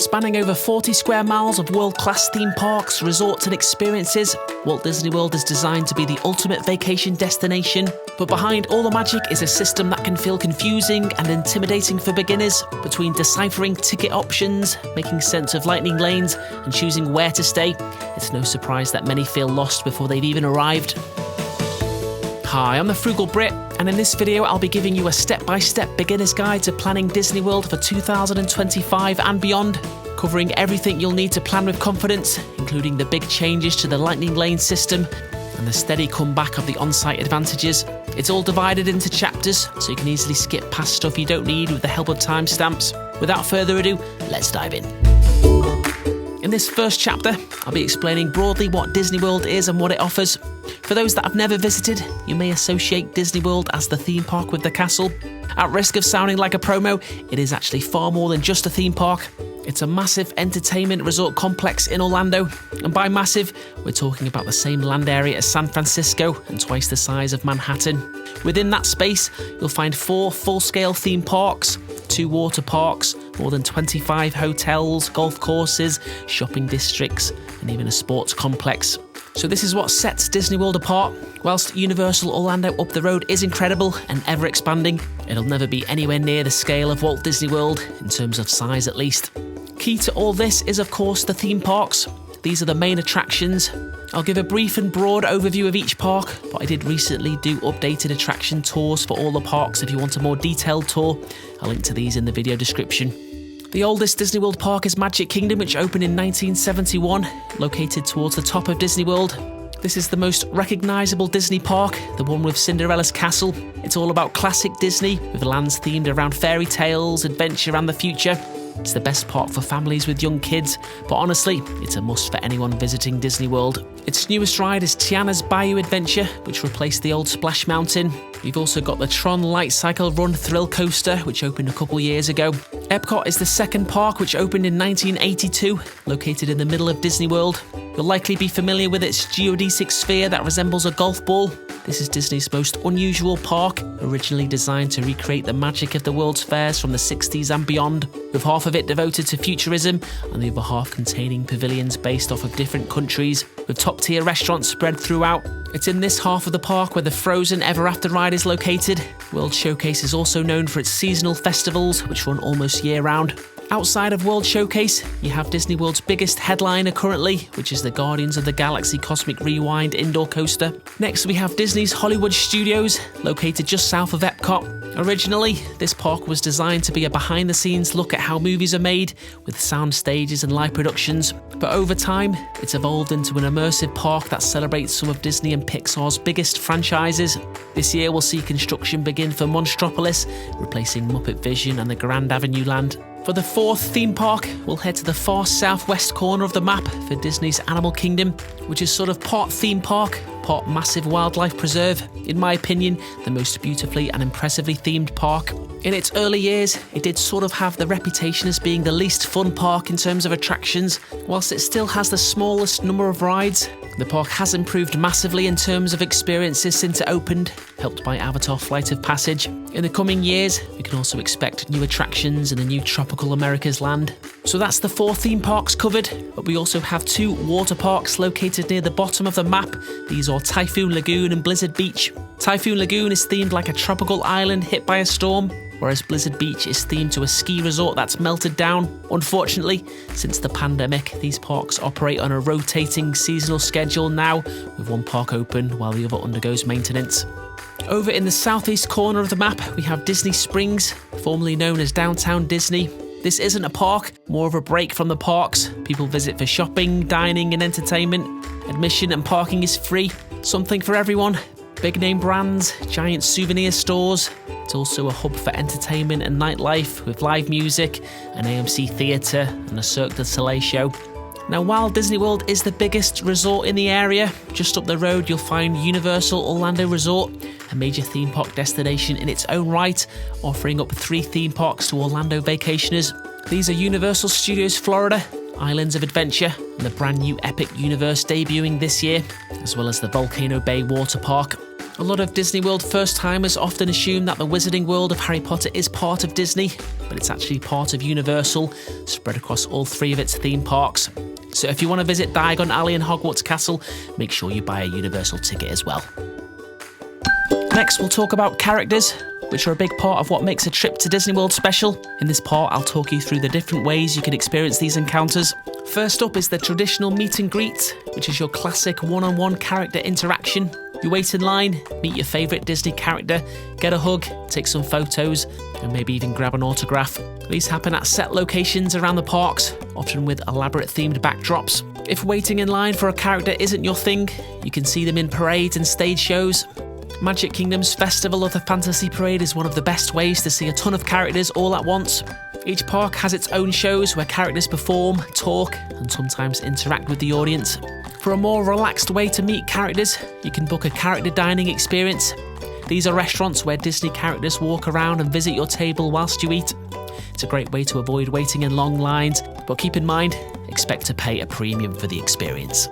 Spanning over 40 square miles of world-class theme parks, resorts and experiences, Walt Disney World is designed to be the ultimate vacation destination. But behind all the magic is a system that can feel confusing and intimidating for beginners, between deciphering ticket options, making sense of lightning lanes, and choosing where to stay. It's no surprise that many feel lost before they've even arrived. Hi, I'm the Frugal Brit, and in this video I'll be giving you a step-by-step beginner's guide to planning Disney World for 2025 and beyond, covering everything you'll need to plan with confidence, including the big changes to the lightning lane system and the steady comeback of the on-site advantages. It's all divided into chapters, so you can easily skip past stuff you don't need with the help of timestamps. Without further ado, let's dive in. In this first chapter, I'll be explaining broadly what Disney World is and what it offers. For those that have never visited, you may associate Disney World as the theme park with the castle. At risk of sounding like a promo, it is actually far more than just a theme park. It's a massive entertainment resort complex in Orlando, and by massive, we're talking about the same land area as San Francisco and twice the size of Manhattan. Within that space, you'll find 4 full-scale theme parks, 2 water parks, more than 25 hotels, golf courses, shopping districts, and even a sports complex. So this is what sets Disney World apart. Whilst Universal Orlando up the road is incredible and ever expanding, it'll never be anywhere near the scale of Walt Disney World, in terms of size at least. Key to all this is of course the theme parks. These are the main attractions. I'll give a brief and broad overview of each park, but I did recently do updated attraction tours for all the parks if you want a more detailed tour. I'll link to these in the video description. The oldest Disney World park is Magic Kingdom, which opened in 1971, located towards the top of Disney World. This is the most recognisable Disney park, the one with Cinderella's castle. It's all about classic Disney, with lands themed around fairy tales, adventure and the future. It's the best park for families with young kids, but honestly, it's a must for anyone visiting Disney World. Its newest ride is Tiana's Bayou Adventure, which replaced the old Splash Mountain. We've also got the Tron Light Cycle Run thrill coaster, which opened a couple years ago. Epcot is the second park, which opened in 1982, located in the middle of Disney World. You'll likely be familiar with its geodesic sphere that resembles a golf ball. This is Disney's most unusual park, originally designed to recreate the magic of the World's fairs from the 60s and beyond, with half of it devoted to futurism and the other half containing pavilions based off of different countries, with top-tier restaurants spread throughout. It's in this half of the park where the Frozen Ever After ride is located. World Showcase is also known for its seasonal festivals, which run almost year-round. Outside of World Showcase, you have Disney World's biggest headliner currently, which is the Guardians of the Galaxy Cosmic Rewind indoor coaster. Next, we have Disney's Hollywood Studios, located just south of Epcot. Originally, this park was designed to be a behind-the-scenes look at how movies are made, with sound stages and live productions. But over time, it's evolved into an immersive park that celebrates some of Disney and Pixar's biggest franchises. This year, we'll see construction begin for Monstropolis, replacing Muppet Vision and the Grand Avenue Land. For the 4th theme park, we'll head to the far southwest corner of the map for Disney's Animal Kingdom, which is sort of part theme park, part massive wildlife preserve. In my opinion, the most beautifully and impressively themed park. In its early years, it did sort of have the reputation as being the least fun park in terms of attractions. Whilst it still has the smallest number of rides, the park has improved massively in terms of experiences since it opened, helped by Avatar Flight of Passage. In the coming years, we can also expect new attractions in the new Tropical America's Land. So that's the 4 theme parks covered, but we also have 2 water parks located near the bottom of the map. These are Typhoon Lagoon and Blizzard Beach. Typhoon Lagoon is themed like a tropical island hit by a storm, whereas Blizzard Beach is themed to a ski resort that's melted down. Unfortunately, since the pandemic, these parks operate on a rotating seasonal schedule now, with one park open while the other undergoes maintenance. Over in the southeast corner of the map, we have Disney Springs, formerly known as Downtown Disney. This isn't a park, more of a break from the parks. People visit for shopping, dining and entertainment. Admission and parking is free. Something for everyone. Big name brands, giant souvenir stores. It's also a hub for entertainment and nightlife, with live music, an AMC theatre and a Cirque du Soleil show. Now, while Disney World is the biggest resort in the area, just up the road you'll find Universal Orlando Resort, a major theme park destination in its own right, offering up 3 theme parks to Orlando vacationers. These are Universal Studios Florida, Islands of Adventure, and the brand new Epic Universe debuting this year, as well as the Volcano Bay Water Park. A lot of Disney World first-timers often assume that the Wizarding World of Harry Potter is part of Disney, but it's actually part of Universal, spread across all 3 of its theme parks. So if you want to visit Diagon Alley and Hogwarts Castle, make sure you buy a Universal ticket as well. Next, we'll talk about characters, which are a big part of what makes a trip to Disney World special. In this part, I'll talk you through the different ways you can experience these encounters. First up is the traditional meet and greet, which is your classic one-on-one character interaction. You wait in line, meet your favourite Disney character, get a hug, take some photos, and maybe even grab an autograph. These happen at set locations around the parks, often with elaborate themed backdrops. If waiting in line for a character isn't your thing, you can see them in parades and stage shows. Magic Kingdom's Festival of the Fantasy Parade is one of the best ways to see a ton of characters all at once. Each park has its own shows where characters perform, talk, and sometimes interact with the audience. For a more relaxed way to meet characters, you can book a character dining experience. These are restaurants where Disney characters walk around and visit your table whilst you eat. It's a great way to avoid waiting in long lines, but keep in mind, expect to pay a premium for the experience.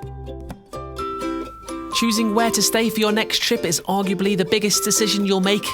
Choosing where to stay for your next trip is arguably the biggest decision you'll make.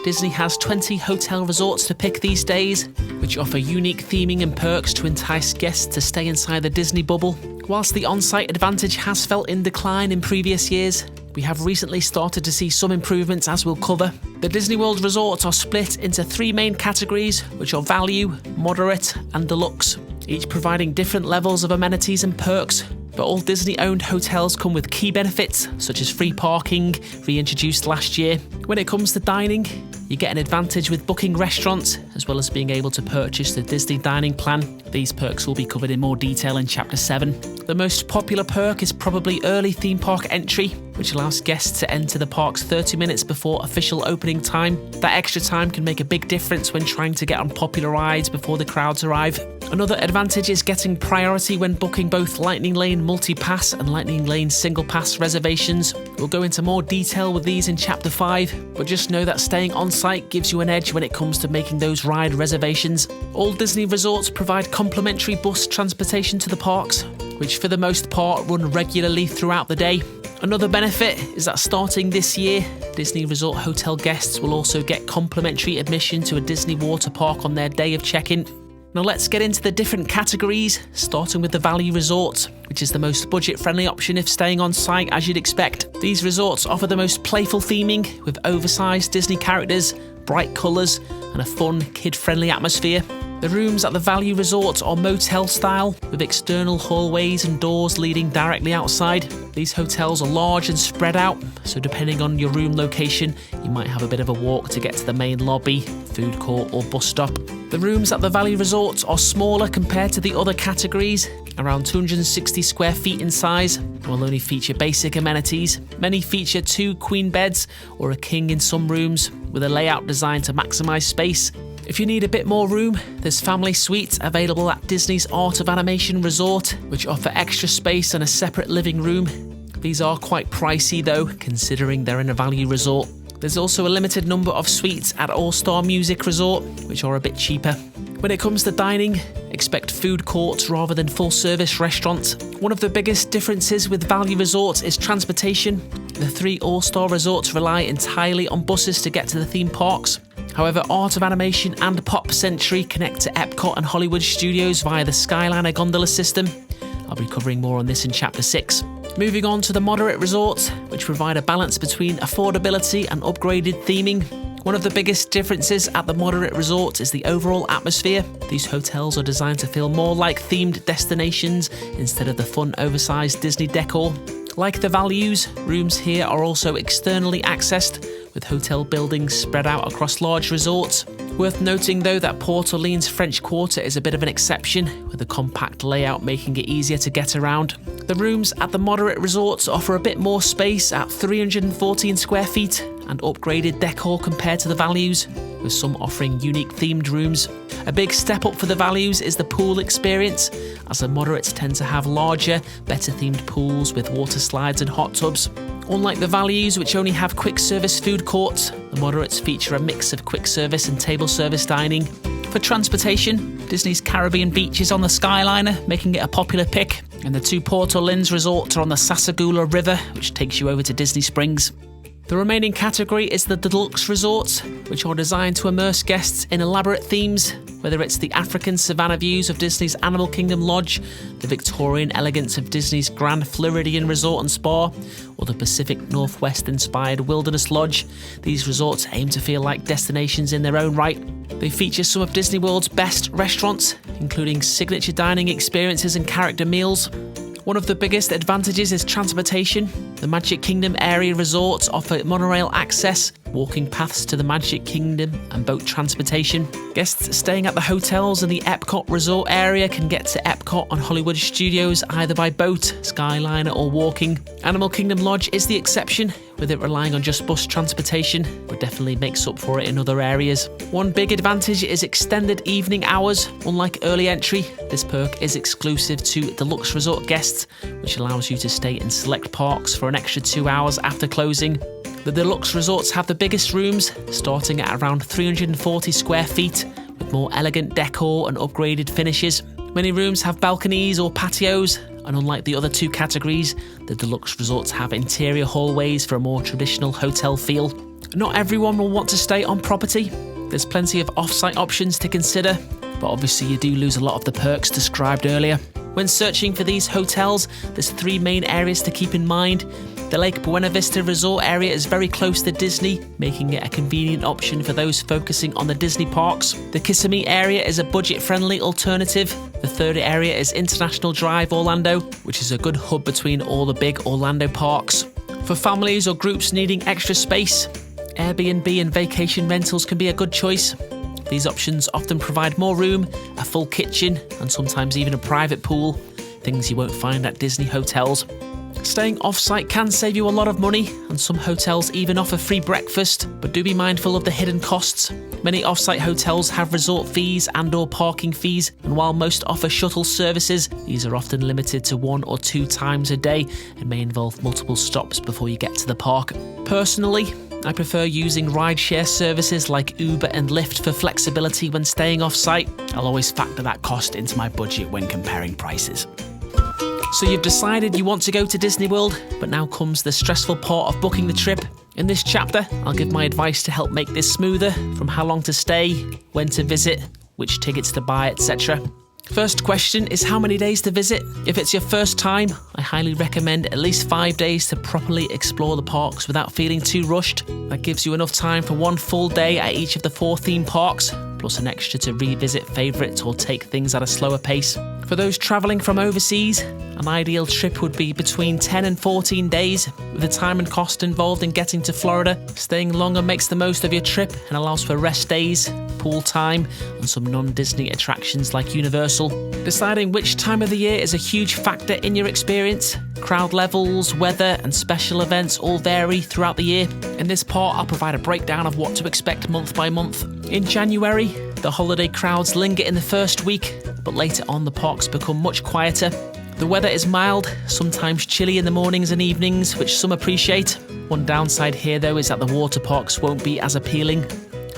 Disney has 20 hotel resorts to pick these days, which offer unique theming and perks to entice guests to stay inside the Disney bubble. Whilst the on-site advantage has felt in decline in previous years, we have recently started to see some improvements, as we'll cover. The Disney World resorts are split into 3 main categories, which are value, moderate, and deluxe, each providing different levels of amenities and perks. But all Disney-owned hotels come with key benefits, such as free parking, reintroduced last year. When it comes to dining, you get an advantage with booking restaurants, as well as being able to purchase the Disney Dining Plan. These perks will be covered in more detail in Chapter 7. The most popular perk is probably early theme park entry, which allows guests to enter the parks 30 minutes before official opening time. That extra time can make a big difference when trying to get on popular rides before the crowds arrive. Another advantage is getting priority when booking both Lightning Lane Multi-Pass and Lightning Lane Single Pass reservations. We'll go into more detail with these in Chapter 5, but just know that staying on site gives you an edge when it comes to making those ride reservations. All Disney resorts provide complimentary bus transportation to the parks, which for the most part run regularly throughout the day. Another benefit is that starting this year, Disney Resort hotel guests will also get complimentary admission to a Disney water park on their day of check-in. Now let's get into the different categories, starting with the value resorts, which is the most budget-friendly option if staying on site as you'd expect. These resorts offer the most playful theming with oversized Disney characters, bright colours, and a fun, kid-friendly atmosphere. The rooms at the value resorts are motel style, with external hallways and doors leading directly outside. These hotels are large and spread out, so depending on your room location, you might have a bit of a walk to get to the main lobby, food court or bus stop. The rooms at the value resorts are smaller compared to the other categories, around 260 square feet in size, and will only feature basic amenities. Many feature 2 queen beds or a king in some rooms, with a layout designed to maximise space. If you need a bit more room, there's family suites available at Disney's Art of Animation Resort, which offer extra space and a separate living room. These are quite pricey though, considering they're in a value resort. There's also a limited number of suites at All-Star Music Resort, which are a bit cheaper. When it comes to dining, expect food courts rather than full-service restaurants. One of the biggest differences with value resorts is transportation. The 3 All-Star resorts rely entirely on buses to get to the theme parks. However, Art of Animation and Pop Century connect to Epcot and Hollywood Studios via the Skyliner gondola system. I'll be covering more on this in Chapter 6. Moving on to the moderate resorts, which provide a balance between affordability and upgraded theming. One of the biggest differences at the moderate resorts is the overall atmosphere. These hotels are designed to feel more like themed destinations instead of the fun, oversized Disney decor. Like the values, rooms here are also externally accessed, with hotel buildings spread out across large resorts. Worth noting though that Port Orleans French Quarter is a bit of an exception, with a compact layout making it easier to get around. The rooms at the moderate resorts offer a bit more space at 314 square feet and upgraded decor compared to the values, with some offering unique themed rooms. A big step up for the values is the pool experience, as the moderates tend to have larger, better themed pools with water slides and hot tubs. Unlike the values, which only have quick service food courts, the moderates feature a mix of quick service and table service dining. For transportation, Disney's Caribbean Beach is on the Skyliner, making it a popular pick, and the 2 Port Orleans resorts are on the Sassagoula River, which takes you over to Disney Springs. The remaining category is the Deluxe Resorts, which are designed to immerse guests in elaborate themes, whether it's the African savanna views of Disney's Animal Kingdom Lodge, the Victorian elegance of Disney's Grand Floridian Resort and Spa, or the Pacific Northwest-inspired Wilderness Lodge. These resorts aim to feel like destinations in their own right. They feature some of Disney World's best restaurants, including signature dining experiences and character meals. One of the biggest advantages is transportation. The Magic Kingdom area resorts offer monorail access, walking paths to the Magic Kingdom, and boat transportation. Guests staying at the hotels in the Epcot resort area can get to Epcot and Hollywood Studios either by boat, Skyliner, or walking. Animal Kingdom Lodge is the exception, with it relying on just bus transportation, but definitely makes up for it in other areas. One big advantage is extended evening hours. Unlike early entry, this perk is exclusive to Deluxe Resort guests, which allows you to stay in select parks for an extra 2 hours after closing. The Deluxe Resorts have the biggest rooms, starting at around 340 square feet, with more elegant decor and upgraded finishes. Many rooms have balconies or patios, and unlike the other two categories, the Deluxe Resorts have interior hallways for a more traditional hotel feel. Not everyone will want to stay on property. There's plenty of off-site options to consider, but obviously you do lose a lot of the perks described earlier. When searching for these hotels, there's 3 main areas to keep in mind. The Lake Buena Vista Resort area is very close to Disney, making it a convenient option for those focusing on the Disney parks. The Kissimmee area is a budget-friendly alternative. The third area is International Drive Orlando, which is a good hub between all the big Orlando parks. For families or groups needing extra space, Airbnb and vacation rentals can be a good choice. These options often provide more room, a full kitchen, and sometimes even a private pool, things you won't find at Disney hotels. Staying off-site can save you a lot of money, and some hotels even offer free breakfast, but do be mindful of the hidden costs. Many off-site hotels have resort fees and/or parking fees, and while most offer shuttle services, these are often limited to 1 or 2 times a day and may involve multiple stops before you get to the park. Personally, I prefer using rideshare services like Uber and Lyft for flexibility when staying off-site. I'll always factor that cost into my budget when comparing prices. So you've decided you want to go to Disney World, but now comes the stressful part of booking the trip. In this chapter, I'll give my advice to help make this smoother, from how long to stay, when to visit, which tickets to buy, etc. First question is how many days to visit. If it's your first time, I highly recommend at least 5 days to properly explore the parks without feeling too rushed. That gives you enough time for 1 full day at each of the 4 theme parks, plus an extra to revisit favourites or take things at a slower pace. For those travelling from overseas, an ideal trip would be between 10 and 14 days. With the time and cost involved in getting to Florida, staying longer makes the most of your trip and allows for rest days, pool time, and some non-Disney attractions like Universal. Deciding which time of the year is a huge factor in your experience. Crowd levels, weather, and special events all vary throughout the year. In this part, I'll provide a breakdown of what to expect month by month. In January, the holiday crowds linger in the first week, but later on the parks become much quieter. The weather is mild, sometimes chilly in the mornings and evenings, which some appreciate. One downside here though is that the water parks won't be as appealing.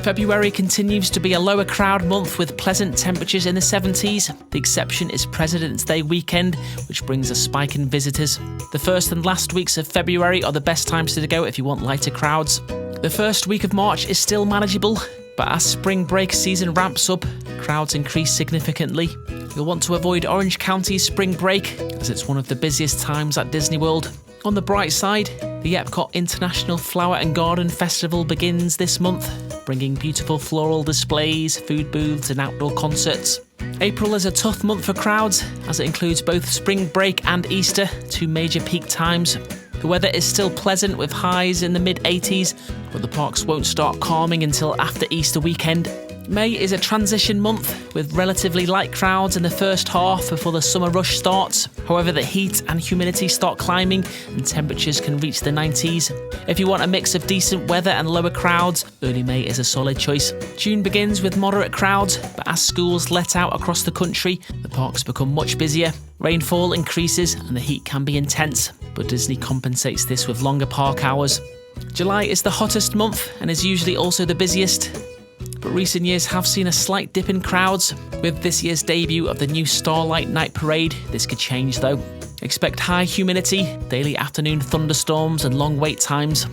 February continues to be a lower crowd month with pleasant temperatures in the 70s. The exception is President's Day weekend, which brings a spike in visitors. The first and last weeks of February are the best times to go if you want lighter crowds. The first week of March is still manageable, but as spring break season ramps up, crowds increase significantly. You'll want to avoid Orange County's spring break, as it's one of the busiest times at Disney World. On the bright side, the Epcot International Flower and Garden Festival begins this month, bringing beautiful floral displays, food booths and outdoor concerts. April is a tough month for crowds, as it includes both spring break and Easter, 2 major peak times. The weather is still pleasant with highs in the mid-80s, but the parks won't start calming until after Easter weekend. May is a transition month with relatively light crowds in the first half before the summer rush starts. However, the heat and humidity start climbing and temperatures can reach the 90s. If you want a mix of decent weather and lower crowds, early May is a solid choice. June begins with moderate crowds, but as schools let out across the country, the parks become much busier. Rainfall increases and the heat can be intense, but Disney compensates this with longer park hours. July is the hottest month and is usually also the busiest, but recent years have seen a slight dip in crowds. With this year's debut of the new Starlight Night Parade, this could change though. Expect high humidity, daily afternoon thunderstorms and long wait times.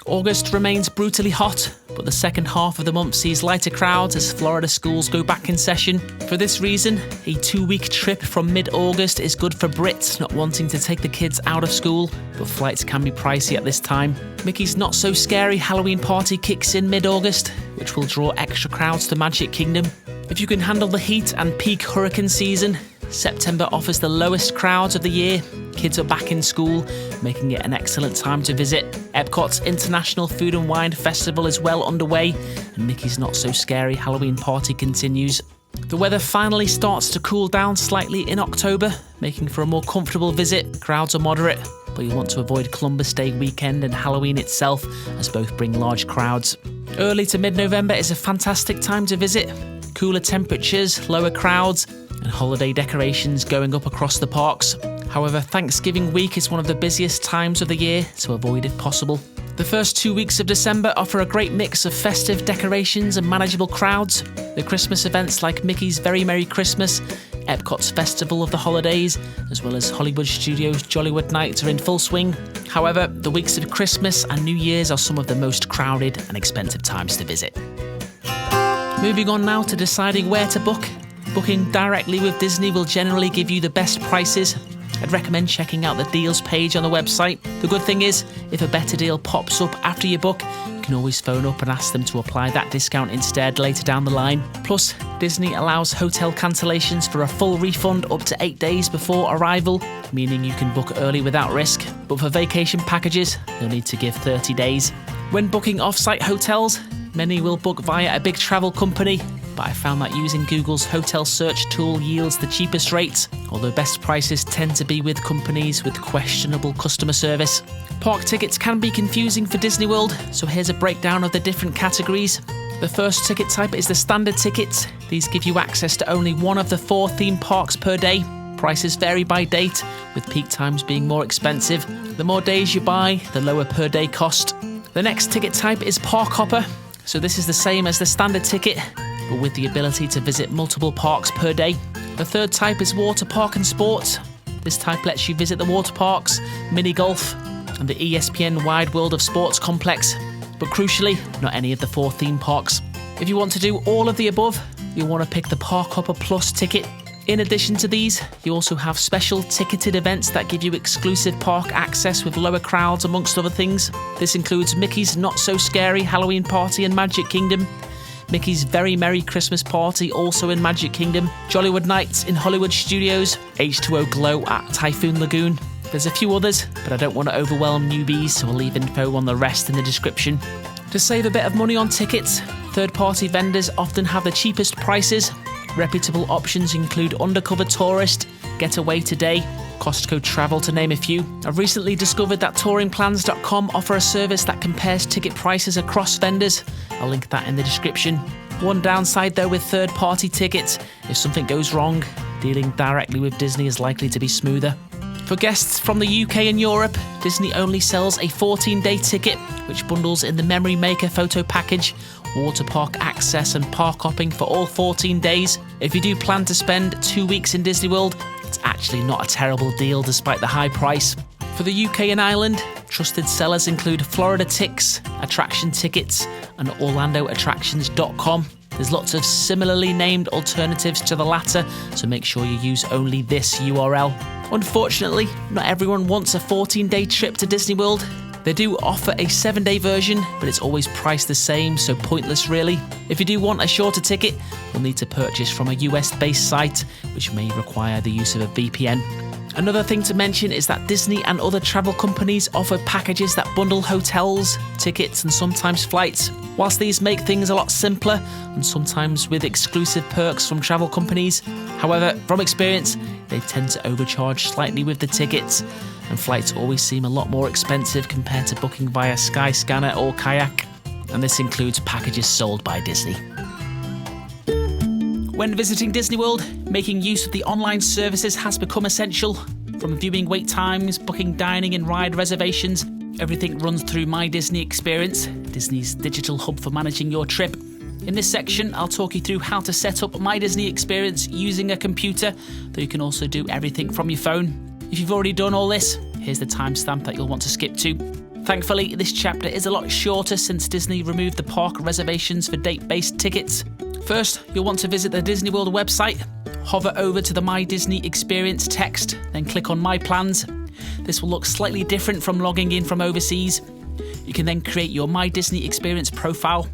August remains brutally hot, but the second half of the month sees lighter crowds as Florida schools go back in session. For this reason, a 2-week trip from mid-August is good for Brits not wanting to take the kids out of school, but flights can be pricey at this time. Mickey's Not So Scary Halloween Party kicks in mid-August, which will draw extra crowds to Magic Kingdom. If you can handle the heat and peak hurricane season, September offers the lowest crowds of the year. Kids are back in school, making it an excellent time to visit. Epcot's International Food and Wine Festival is well underway, and Mickey's Not So Scary Halloween Party continues. The weather finally starts to cool down slightly in October, making for a more comfortable visit. Crowds are moderate, but you'll want to avoid Columbus Day weekend and Halloween itself, as both bring large crowds. Early to mid-November is a fantastic time to visit. Cooler temperatures, lower crowds, and holiday decorations going up across the parks. However, Thanksgiving week is one of the busiest times of the year, so avoid if possible. The first 2 weeks of December offer a great mix of festive decorations and manageable crowds. The Christmas events like Mickey's Very Merry Christmas, Epcot's Festival of the Holidays, as well as Hollywood Studios' Jollywood Nights are in full swing. However, the weeks of Christmas and New Year's are some of the most crowded and expensive times to visit. Moving on now to deciding where to book. Booking directly with Disney will generally give you the best prices. I'd recommend checking out the deals page on the website. The good thing is, if a better deal pops up after you book, you can always phone up and ask them to apply that discount instead later down the line. Plus, Disney allows hotel cancellations for a full refund up to 8 days before arrival, meaning you can book early without risk. But for vacation packages, you'll need to give 30 days. When booking off-site hotels, many will book via a big travel company, but I found that using Google's hotel search tool yields the cheapest rates, although best prices tend to be with companies with questionable customer service. Park tickets can be confusing for Disney World, so here's a breakdown of the different categories. The first ticket type is the standard tickets. These give you access to only one of the 4 theme parks per day. Prices vary by date, with peak times being more expensive. The more days you buy, the lower per day cost. The next ticket type is Park Hopper. So this is the same as the standard ticket, but with the ability to visit multiple parks per day. The third type is Water Park and Sports. This type lets you visit the water parks, mini golf, and the ESPN Wide World of Sports complex, but crucially, not any of the 4 theme parks. If you want to do all of the above, you'll want to pick the Park Hopper Plus ticket. In addition to these, you also have special ticketed events that give you exclusive park access with lower crowds, amongst other things. This includes Mickey's Not So Scary Halloween Party in Magic Kingdom, Mickey's Very Merry Christmas Party also in Magic Kingdom, Jollywood Nights in Hollywood Studios, H2O Glow at Typhoon Lagoon. There's a few others, but I don't want to overwhelm newbies, so I'll leave info on the rest in the description. To save a bit of money on tickets, third-party vendors often have the cheapest prices. Reputable options include Undercover Tourist, Getaway Today, Costco Travel, to name a few. I've recently discovered that touringplans.com offer a service that compares ticket prices across vendors. I'll link that in the description. One downside though with third-party tickets, if something goes wrong, dealing directly with Disney is likely to be smoother. For guests from the UK and Europe, Disney only sells a 14-day ticket, which bundles in the Memory Maker photo package, water park access and park hopping for all 14 days. If you do plan to spend 2 weeks in Disney World, it's actually not a terrible deal despite the high price. For the UK and Ireland, trusted sellers include Florida Tix, Attraction Tickets, and OrlandoAttractions.com. There's lots of similarly named alternatives to the latter, so make sure you use only this URL. Unfortunately, not everyone wants a 14-day trip to Disney World. They do offer a 7-day version, but it's always priced the same, so pointless really. If you do want a shorter ticket, you'll need to purchase from a US-based site, which may require the use of a VPN. Another thing to mention is that Disney and other travel companies offer packages that bundle hotels, tickets, and sometimes flights. Whilst these make things a lot simpler, and sometimes with exclusive perks from travel companies, however, from experience, they tend to overcharge slightly with the tickets, and flights always seem a lot more expensive compared to booking via Skyscanner or Kayak, and this includes packages sold by Disney. When visiting Disney World, making use of the online services has become essential. From viewing wait times, booking dining and ride reservations, everything runs through My Disney Experience, Disney's digital hub for managing your trip. In this section, I'll talk you through how to set up My Disney Experience using a computer, though you can also do everything from your phone. If you've already done all this, here's the timestamp that you'll want to skip to. Thankfully, this chapter is a lot shorter since Disney removed the park reservations for date-based tickets. First, you'll want to visit the Disney World website, hover over to the My Disney Experience text, then click on My Plans. This will look slightly different from logging in from overseas. You can then create your My Disney Experience profile.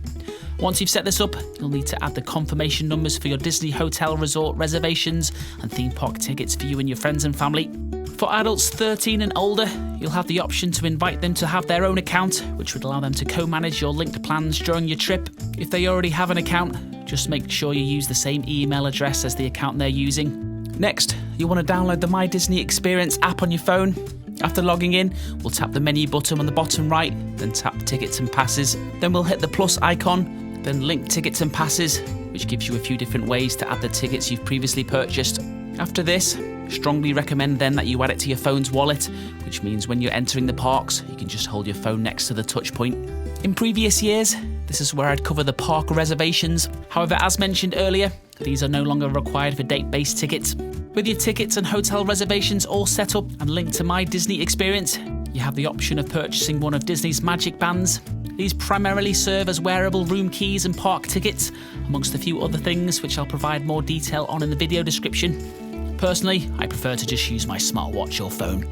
Once you've set this up, you'll need to add the confirmation numbers for your Disney hotel resort reservations and theme park tickets for you and your friends and family. For adults 13 and older, you'll have the option to invite them to have their own account, which would allow them to co-manage your linked plans during your trip. If they already have an account, just make sure you use the same email address as the account they're using. Next, you'll want to download the My Disney Experience app on your phone. After logging in, we'll tap the menu button on the bottom right, then tap Tickets and Passes. Then we'll hit the plus icon, then link Tickets and Passes, which gives you a few different ways to add the tickets you've previously purchased. After this, strongly recommend then that you add it to your phone's wallet, which means when you're entering the parks, you can just hold your phone next to the touch point. In previous years, this is where I'd cover the park reservations. However, as mentioned earlier, these are no longer required for date-based tickets. With your tickets and hotel reservations all set up and linked to My Disney Experience, you have the option of purchasing one of Disney's MagicBands. These primarily serve as wearable room keys and park tickets, amongst a few other things which I'll provide more detail on in the video description. Personally, I prefer to just use my smartwatch or phone.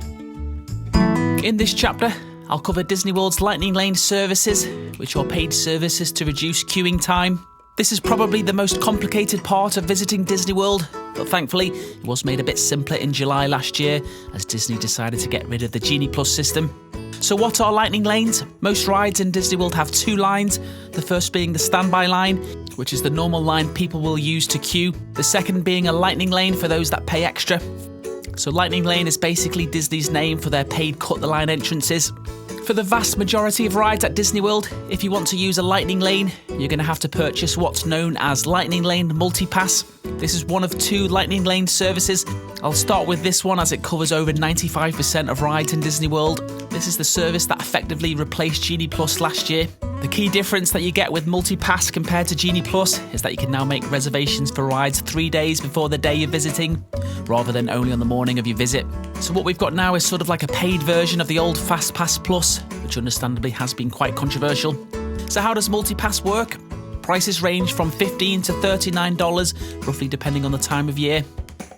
In this chapter, I'll cover Disney World's Lightning Lane services, which are paid services to reduce queuing time. This is probably the most complicated part of visiting Disney World, but thankfully it was made a bit simpler in July last year as Disney decided to get rid of the Genie Plus system. So what are Lightning Lanes? Most rides in Disney World have two lines, the first being the standby line, which is the normal line people will use to queue, the second being a Lightning Lane for those that pay extra. So Lightning Lane is basically Disney's name for their paid cut-the-line entrances. For the vast majority of rides at Disney World, if you want to use a Lightning Lane, you're going to have to purchase what's known as Lightning Lane Multipass. This is one of two Lightning Lane services. I'll start with this one as it covers over 95% of rides in Disney World. This is the service that effectively replaced Genie Plus last year. The key difference that you get with Multipass compared to Genie Plus is that you can now make reservations for rides 3 days before the day you're visiting, rather than only on the morning of your visit. So what we've got now is sort of like a paid version of the old FastPass Plus, which understandably has been quite controversial. So how does Multipass work? Prices range from $15 to $39, roughly depending on the time of year.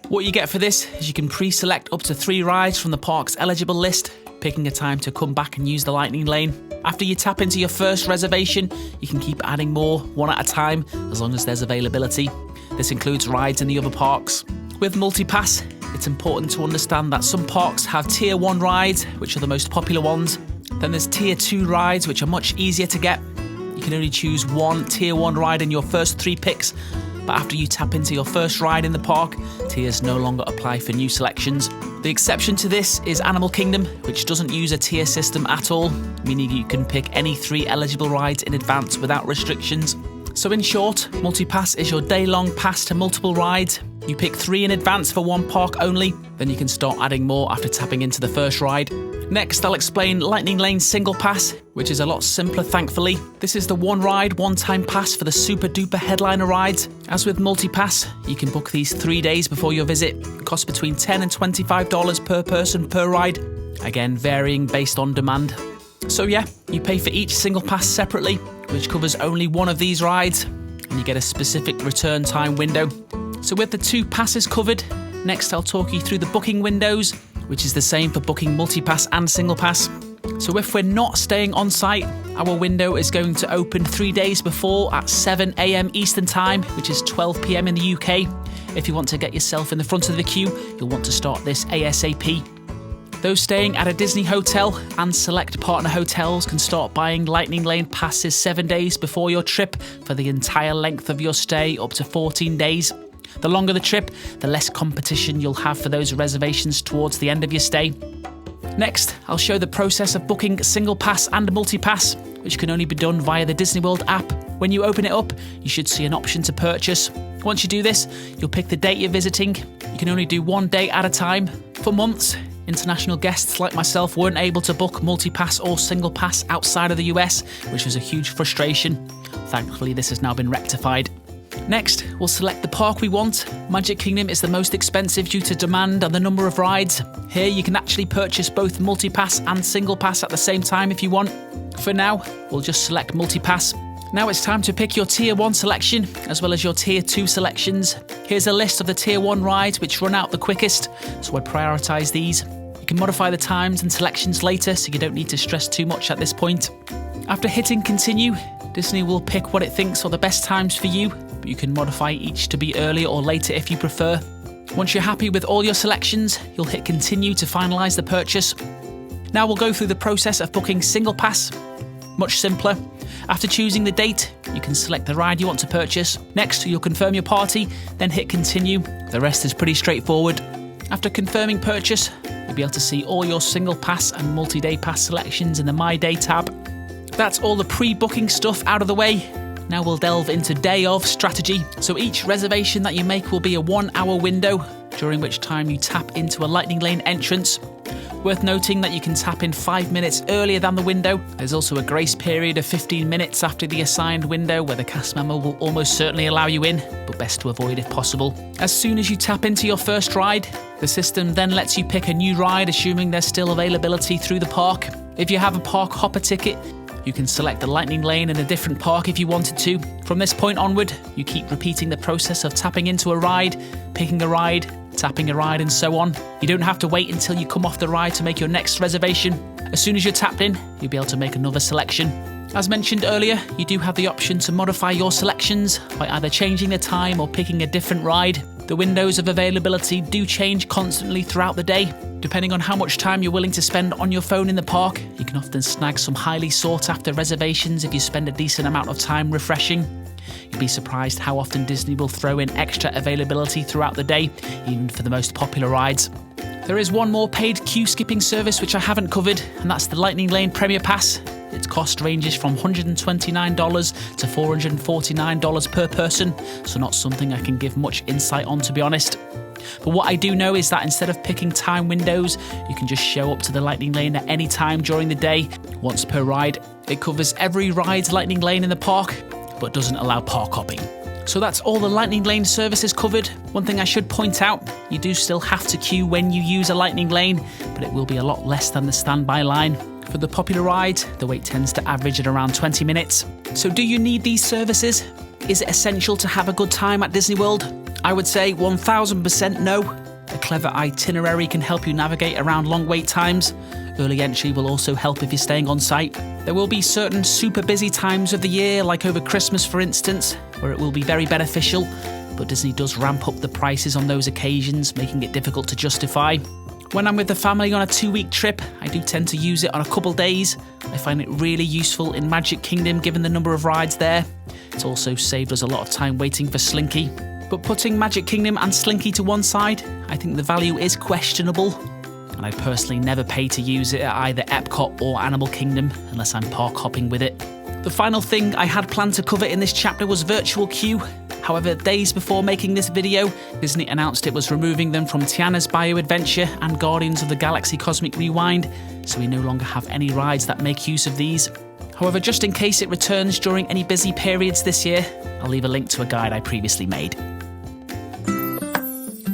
What you get for this is you can pre-select up to 3 rides from the park's eligible list, picking a time to come back and use the Lightning Lane. After you tap into your first reservation, you can keep adding more, one at a time, as long as there's availability. This includes rides in the other parks. With Multipass, it's important to understand that some parks have Tier 1 rides, which are the most popular ones. Then there's Tier 2 rides, which are much easier to get. You can only choose one Tier 1 ride in your first 3 picks, but after you tap into your first ride in the park, tiers no longer apply for new selections. The exception to this is Animal Kingdom, which doesn't use a tier system at all, meaning you can pick any 3 eligible rides in advance without restrictions. So in short, Multipass is your day-long pass to multiple rides. You pick 3 in advance for one park only, then you can start adding more after tapping into the first ride. Next, I'll explain Lightning Lane Single Pass, which is a lot simpler, thankfully. This is the one ride, one-time pass for the super-duper headliner rides. As with Multipass, you can book these 3 days before your visit. It costs between $10 and $25 per person per ride, again varying based on demand. So yeah, you pay for each single pass separately, which covers only one of these rides, and you get a specific return time window. So with the 2 passes covered, next I'll talk you through the booking windows, which is the same for booking Multipass and Single Pass. So if we're not staying on site, our window is going to open 3 days before at 7 AM Eastern Time, which is 12 PM in the UK. If you want to get yourself in the front of the queue, you'll want to start this ASAP. Those staying at a Disney hotel and select partner hotels can start buying Lightning Lane passes 7 days before your trip for the entire length of your stay, up to 14 days. The longer the trip, the less competition you'll have for those reservations towards the end of your stay. Next, I'll show the process of booking Single Pass and Multipass, which can only be done via the Disney World app. When you open it up, you should see an option to purchase. Once you do this, you'll pick the date you're visiting. You can only do one day at a time. For months, international guests like myself weren't able to book Multipass or Single Pass outside of the US, which was a huge frustration. Thankfully, this has now been rectified. Next, we'll select the park we want. Magic Kingdom is the most expensive due to demand and the number of rides. Here you can actually purchase both multi-pass and single pass at the same time if you want. For now, we'll just select multi-pass. Now it's time to pick your Tier 1 selection, as well as your Tier 2 selections. Here's a list of the Tier 1 rides which run out the quickest, so I'd prioritise these. You can modify the times and selections later, so you don't need to stress too much at this point. After hitting continue, Disney will pick what it thinks are the best times for you, but you can modify each to be earlier or later if you prefer. Once you're happy with all your selections, you'll hit continue to finalise the purchase. Now we'll go through the process of booking single pass. Much simpler. After choosing the date, you can select the ride you want to purchase. Next, you'll confirm your party, then hit continue. The rest is pretty straightforward. After confirming purchase, you'll be able to see all your single pass and multi-day pass selections in the My Day tab. That's all the pre-booking stuff out of the way. Now we'll delve into day of strategy. So each reservation that you make will be a 1-hour window, during which time you tap into a Lightning Lane entrance. Worth noting that you can tap in 5 minutes earlier than the window. There's also a grace period of 15 minutes after the assigned window where the cast member will almost certainly allow you in, but best to avoid if possible. As soon as you tap into your first ride, the system then lets you pick a new ride, assuming there's still availability through the park. If you have a park hopper ticket, you can select the Lightning Lane in a different park if you wanted to. From this point onward, you keep repeating the process of tapping into a ride, picking a ride, tapping a ride, and so on. You don't have to wait until you come off the ride to make your next reservation. As soon as you're tapped in, you'll be able to make another selection. As mentioned earlier, you do have the option to modify your selections by either changing the time or picking a different ride. The windows of availability do change constantly throughout the day. Depending on how much time you're willing to spend on your phone in the park, you can often snag some highly sought after reservations if you spend a decent amount of time refreshing. You'd be surprised how often Disney will throw in extra availability throughout the day, even for the most popular rides. There is one more paid queue skipping service which I haven't covered, and that's the Lightning Lane Premier Pass. Its cost ranges from $129 to $449 per person, so not something I can give much insight on, to be honest. But what I do know is that instead of picking time windows, you can just show up to the Lightning Lane at any time during the day, once per ride. It covers every ride's Lightning Lane in the park, but doesn't allow park hopping. So that's all the Lightning Lane services covered. One thing I should point out, you do still have to queue when you use a Lightning Lane, but it will be a lot less than the standby line. For the popular rides, the wait tends to average at around 20 minutes. So do you need these services? Is it essential to have a good time at Disney World? I would say 1000% no. A clever itinerary can help you navigate around long wait times. Early entry will also help if you're staying on site. There will be certain super busy times of the year, like over Christmas for instance, where it will be very beneficial, but Disney does ramp up the prices on those occasions, making it difficult to justify. When I'm with the family on a 2-week trip, I do tend to use it on a couple days. I find it really useful in Magic Kingdom given the number of rides there. It's also saved us a lot of time waiting for Slinky. But putting Magic Kingdom and Slinky to one side, I think the value is questionable. And I'd personally never pay to use it at either Epcot or Animal Kingdom unless I'm park hopping with it. The final thing I had planned to cover in this chapter was virtual queue. However, days before making this video, Disney announced it was removing them from Tiana's Bayou Adventure and Guardians of the Galaxy Cosmic Rewind, so we no longer have any rides that make use of these. However, just in case it returns during any busy periods this year, I'll leave a link to a guide I previously made.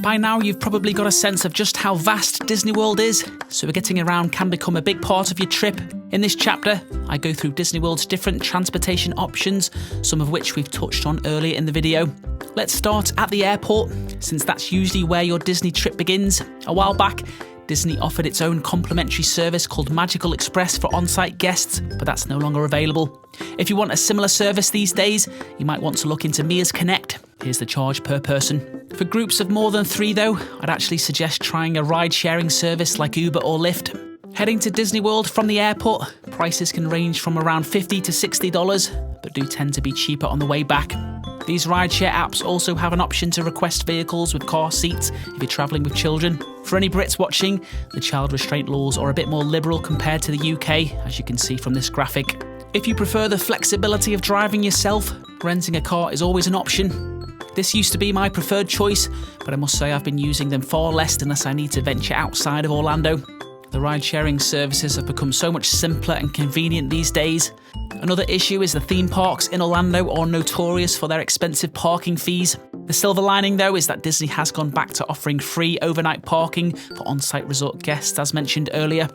By now, you've probably got a sense of just how vast Disney World is, so getting around can become a big part of your trip. In this chapter, I go through Disney World's different transportation options, some of which we've touched on earlier in the video. Let's start at the airport, since that's usually where your Disney trip begins. A while back, Disney offered its own complimentary service called Magical Express for on-site guests, but that's no longer available. If you want a similar service these days, you might want to look into Mia's Connect. Here's the charge per person. For groups of more than 3 though, I'd actually suggest trying a ride-sharing service like Uber or Lyft. Heading to Disney World from the airport, prices can range from around $50 to $60, but do tend to be cheaper on the way back. These rideshare apps also have an option to request vehicles with car seats if you're travelling with children. For any Brits watching, the child restraint laws are a bit more liberal compared to the UK, as you can see from this graphic. If you prefer the flexibility of driving yourself, renting a car is always an option. This used to be my preferred choice, but I must say I've been using them far less unless I need to venture outside of Orlando. The ride-sharing services have become so much simpler and convenient these days. Another issue is the theme parks in Orlando are notorious for their expensive parking fees. The silver lining, though, is that Disney has gone back to offering free overnight parking for on-site resort guests, as mentioned earlier.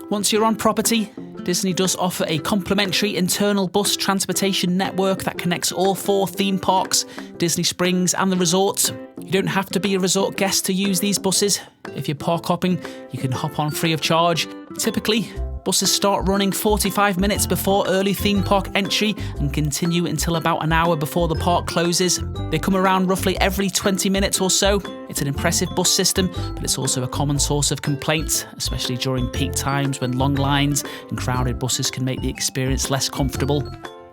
Once you're on property, Disney does offer a complimentary internal bus transportation network that connects all 4 theme parks, Disney Springs and the resorts. You don't have to be a resort guest to use these buses. If you're park hopping, you can hop on free of charge. Typically, buses start running 45 minutes before early theme park entry and continue until about an hour before the park closes. They come around roughly every 20 minutes or so. It's an impressive bus system, but it's also a common source of complaints, especially during peak times when long lines and crowded buses can make the experience less comfortable.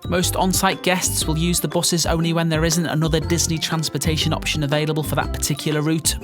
Most on-site guests will use the buses only when there isn't another Disney transportation option available for that particular route.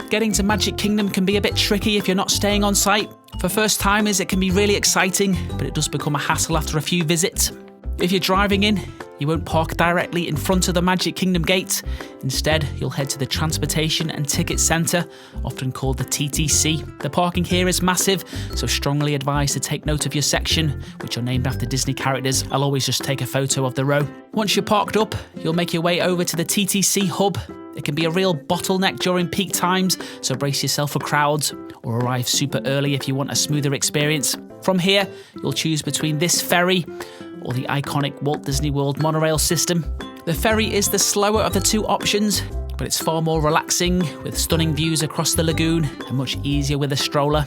Getting to Magic Kingdom can be a bit tricky if you're not staying on site. For first-timers, it can be really exciting, but it does become a hassle after a few visits. If you're driving in, you won't park directly in front of the Magic Kingdom gate. Instead, you'll head to the Transportation and Ticket Centre, often called the TTC. The parking here is massive, so strongly advised to take note of your section, which are named after Disney characters. I'll always just take a photo of the row. Once you're parked up, you'll make your way over to the TTC hub. It can be a real bottleneck during peak times, so brace yourself for crowds or arrive super early if you want a smoother experience. From here, you'll choose between this ferry or the iconic Walt Disney World monorail system. The ferry is the slower of the 2 options, but it's far more relaxing with stunning views across the lagoon and much easier with a stroller.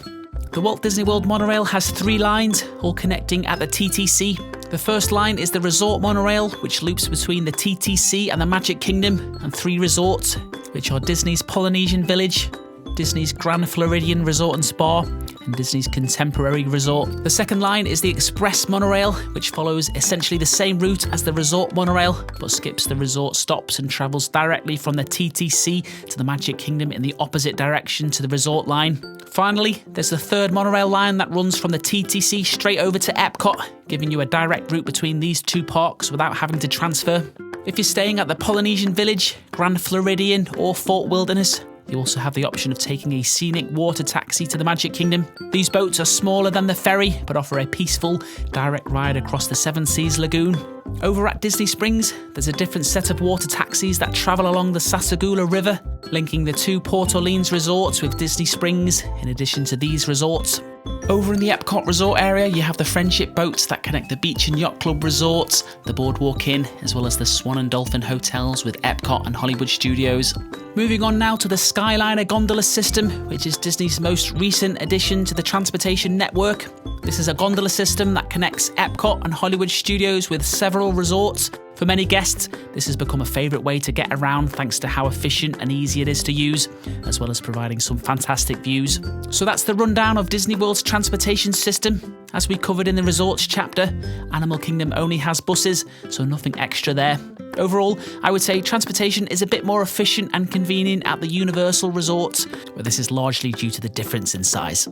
The Walt Disney World monorail has 3 lines, all connecting at the TTC. The first line is the resort monorail, which loops between the TTC and the Magic Kingdom and 3 resorts, which are Disney's Polynesian Village, Disney's Grand Floridian Resort and Spa, and Disney's Contemporary Resort. The second line is the Express monorail, which follows essentially the same route as the resort monorail, but skips the resort stops and travels directly from the TTC to the Magic Kingdom in the opposite direction to the resort line. Finally, there's the third monorail line that runs from the TTC straight over to Epcot, giving you a direct route between these 2 parks without having to transfer. If you're staying at the Polynesian Village, Grand Floridian or Fort Wilderness, you also have the option of taking a scenic water taxi to the Magic Kingdom. These boats are smaller than the ferry, but offer a peaceful, direct ride across the 7 Seas Lagoon. Over at Disney Springs, there's a different set of water taxis that travel along the Sasagula River, linking the 2 Port Orleans resorts with Disney Springs, in addition to these resorts. Over in the Epcot resort area, you have the Friendship boats that connect the Beach and Yacht Club resorts, the Boardwalk Inn, as well as the Swan and Dolphin hotels with Epcot and Hollywood Studios. Moving on now to the Skyliner gondola system, which is Disney's most recent addition to the transportation network. This is a gondola system that connects Epcot and Hollywood Studios with several resorts. For many guests, this has become a favourite way to get around thanks to how efficient and easy it is to use, as well as providing some fantastic views. So that's the rundown of Disney World's transportation system. As we covered in the resorts chapter, Animal Kingdom only has buses, so nothing extra there. Overall, I would say transportation is a bit more efficient and convenient at the Universal resorts, but this is largely due to the difference in size.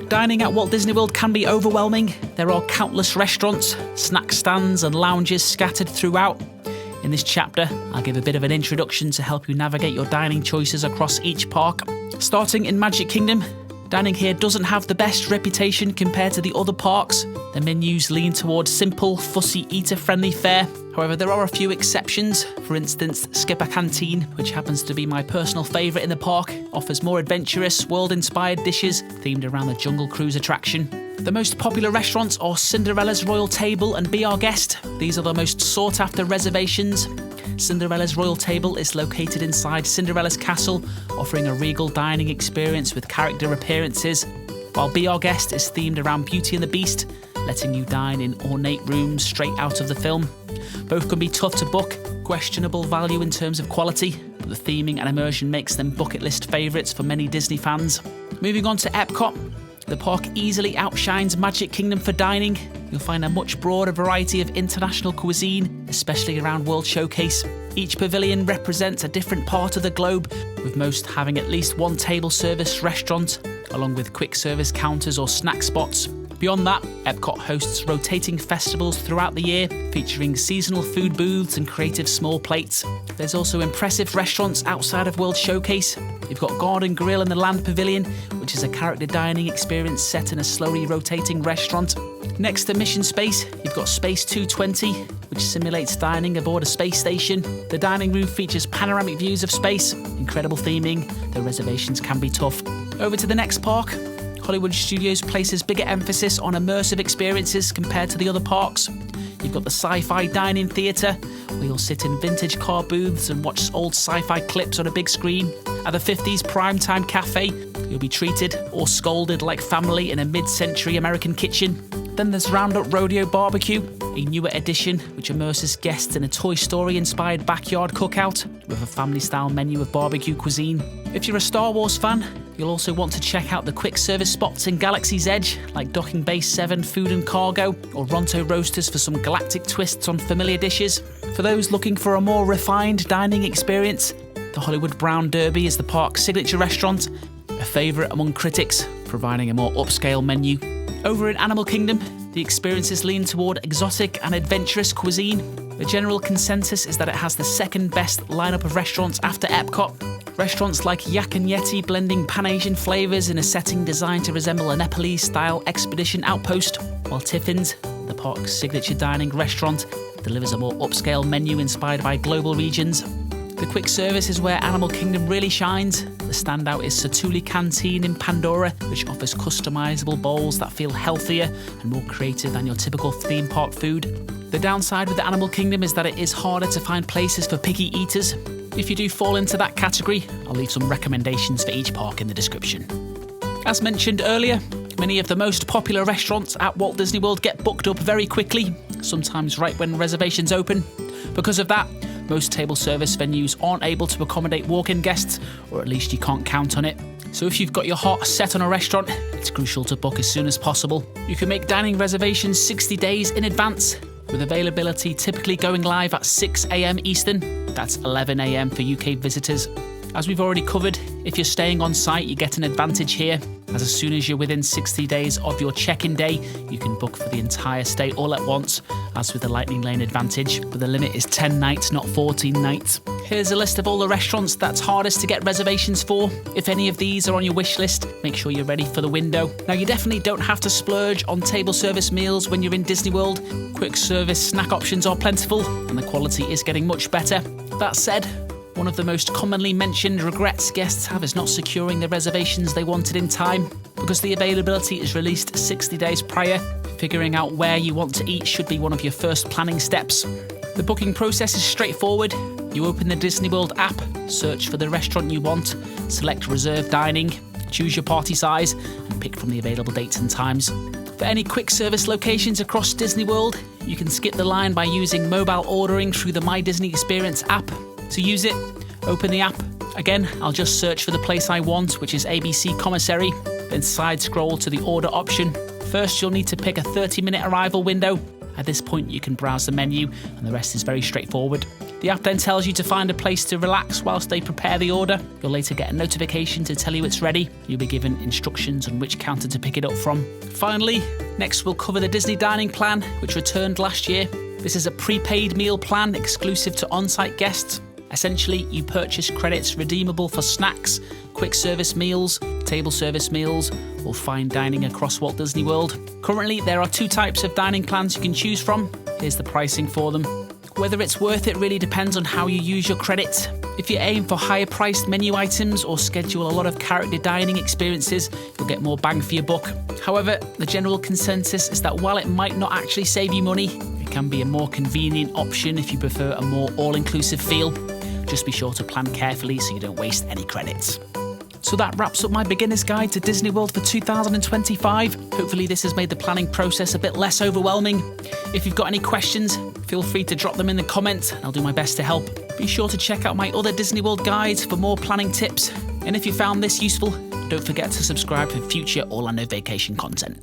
Dining at Walt Disney World can be overwhelming. There are countless restaurants, snack stands and lounges scattered throughout. In this chapter, I'll give a bit of an introduction to help you navigate your dining choices across each park. Starting in Magic Kingdom, dining here doesn't have the best reputation compared to the other parks. The menus lean towards simple, fussy, eater-friendly fare. However, there are a few exceptions. For instance, Skipper Canteen, which happens to be my personal favourite in the park, offers more adventurous, world-inspired dishes themed around the Jungle Cruise attraction. The most popular restaurants are Cinderella's Royal Table and Be Our Guest. These are the most sought-after reservations. Cinderella's Royal Table is located inside Cinderella's castle, offering a regal dining experience with character appearances, while Be Our Guest is themed around Beauty and the Beast, letting you dine in ornate rooms straight out of the film. Both can be tough to book, questionable value in terms of quality, but the theming and immersion makes them bucket list favourites for many Disney fans. Moving on to Epcot, the park easily outshines Magic Kingdom for dining. You'll find a much broader variety of international cuisine, especially around World Showcase. Each pavilion represents a different part of the globe, with most having at least one table service restaurant, along with quick service counters or snack spots. Beyond that, Epcot hosts rotating festivals throughout the year, featuring seasonal food booths and creative small plates. There's also impressive restaurants outside of World Showcase, You've got Garden Grill and the Land Pavilion, which is a character dining experience set in a slowly rotating restaurant. Next to Mission Space, you've got Space 220, which simulates dining aboard a space station. The dining room features panoramic views of space, incredible theming, though reservations can be tough. Over to the next park. Hollywood Studios places bigger emphasis on immersive experiences compared to the other parks. You've got the Sci-Fi Dining Theatre, where you'll sit in vintage car booths and watch old sci-fi clips on a big screen. At the 50s Primetime Cafe, you'll be treated or scolded like family in a mid-century American kitchen. Then there's Roundup Rodeo Barbecue, a newer edition which immerses guests in a Toy Story-inspired backyard cookout with a family-style menu of barbecue cuisine. If you're a Star Wars fan, you'll also want to check out the quick service spots in Galaxy's Edge, like Docking Bay 7 Food and Cargo, or Ronto Roasters for some galactic twists on familiar dishes. For those looking for a more refined dining experience, the Hollywood Brown Derby is the park's signature restaurant, a favourite among critics, providing a more upscale menu. Over in Animal Kingdom, the experiences lean toward exotic and adventurous cuisine. The general consensus is that it has the second best lineup of restaurants after Epcot. Restaurants like Yak and Yeti blending Pan-Asian flavours in a setting designed to resemble a Nepalese-style expedition outpost, while Tiffin's, the park's signature dining restaurant, delivers a more upscale menu inspired by global regions. The quick service is where Animal Kingdom really shines. The standout is Satuli Canteen in Pandora, which offers customisable bowls that feel healthier and more creative than your typical theme park food. The downside with the Animal Kingdom is that it is harder to find places for picky eaters. If you do fall into that category, I'll leave some recommendations for each park in the description. As mentioned earlier, many of the most popular restaurants at Walt Disney World get booked up very quickly, sometimes right when reservations open. Because of that, most table service venues aren't able to accommodate walk-in guests, or at least you can't count on it. So if you've got your heart set on a restaurant, it's crucial to book as soon as possible. You can make dining reservations 60 days in advance, with availability typically going live at 6 a.m. Eastern. That's 11 a.m. for UK visitors. As we've already covered, if you're staying on site, you get an advantage here, as soon as you're within 60 days of your check-in day, you can book for the entire stay all at once, as with the Lightning Lane advantage, but the limit is 10 nights, not 14 nights. Here's a list of all the restaurants that's hardest to get reservations for. If any of these are on your wish list, make sure you're ready for the window. Now, you definitely don't have to splurge on table service meals when you're in Disney World. Quick service snack options are plentiful, and the quality is getting much better. That said, one of the most commonly mentioned regrets guests have is not securing the reservations they wanted in time. Because the availability is released 60 days prior, figuring out where you want to eat should be one of your first planning steps. The booking process is straightforward. You open the Disney World app, search for the restaurant you want, select reserve dining, choose your party size, and pick from the available dates and times. For any quick service locations across Disney World, you can skip the line by using mobile ordering through the My Disney Experience app. To use it, open the app. Again, I'll just search for the place I want, which is ABC Commissary, then side scroll to the order option. First, you'll need to pick a 30-minute arrival window. At this point, you can browse the menu, and the rest is very straightforward. The app then tells you to find a place to relax whilst they prepare the order. You'll later get a notification to tell you it's ready. You'll be given instructions on which counter to pick it up from. Finally, next we'll cover the Disney Dining Plan, which returned last year. This is a prepaid meal plan exclusive to on-site guests. Essentially, you purchase credits redeemable for snacks, quick service meals, table service meals, or fine dining across Walt Disney World. Currently, there are 2 types of dining plans you can choose from. Here's the pricing for them. Whether it's worth it really depends on how you use your credits. If you aim for higher priced menu items or schedule a lot of character dining experiences, you'll get more bang for your buck. However, the general consensus is that while it might not actually save you money, it can be a more convenient option if you prefer a more all-inclusive feel. Just be sure to plan carefully so you don't waste any credits. So that wraps up my beginner's guide to Disney World for 2025. Hopefully this has made the planning process a bit less overwhelming. If you've got any questions, feel free to drop them in the comments and I'll do my best to help. Be sure to check out my other Disney World guides for more planning tips. And if you found this useful, don't forget to subscribe for future Orlando vacation content.